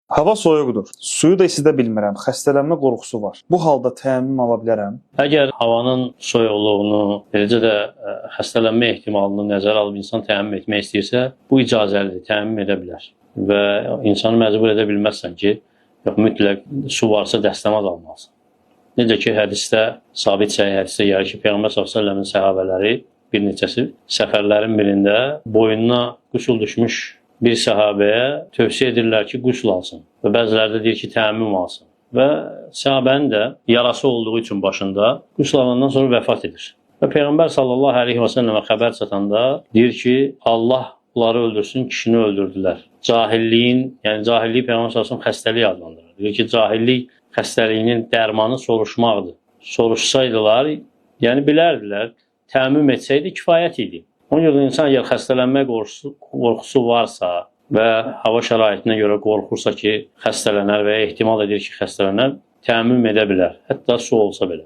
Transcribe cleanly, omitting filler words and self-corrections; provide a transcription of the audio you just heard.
Hava soyuqdur. Suyu da isidə bilmirəm. Xəstələnmə qorxusu var. Bu halda təmin ala bilərəm? Əgər havanın soyuqluğunu, eləcə də xəstələnmə ehtimalını nəzərə alıb insan təmin etmək istəyirsə, bu icazəlidir, təmin edə bilər. Və insanı məcbur edə bilməzsən ki, yox, mütləq su varsa dəstəmaz almalısın. Necə ki, hədisdə, sabit səhih hədisdə gəlir ki, Peyğəmbər s.ə.v-in səhabələri bir neçəsi səfərlərin birində boynuna qüsul düşmüş bir səhabəyə tövsiyə edirlər ki, qüsl alsın və bəziləri də deyir ki, təəmmüm alsın və səhabənin də yarası olduğu üçün başında qüsl alandan sonra vəfat edir. Və Peyğəmbər sallallahu əleyhi və səlləmə xəbər çatanda deyir ki, Allah onları öldürsün, kişini öldürdülər. Cahilliyin, yəni cahilliyi Peyğəmbər sallallahu xəstəliyi adlandırır. Deyir ki, cahillik xəstəliyinin dərmanı soruşmaqdır. Soruşsaydılar, yəni bilərdilər, təəmmüm etsəydi kifayət idi. Ona görə insan əgər xəstələnmə qorxusu varsa və hava şəraitinə görə qorxursa ki, xəstələnər və ya ehtimal edir ki, xəstələnər, təəmmüm edə bilər, hətta su olsa belə.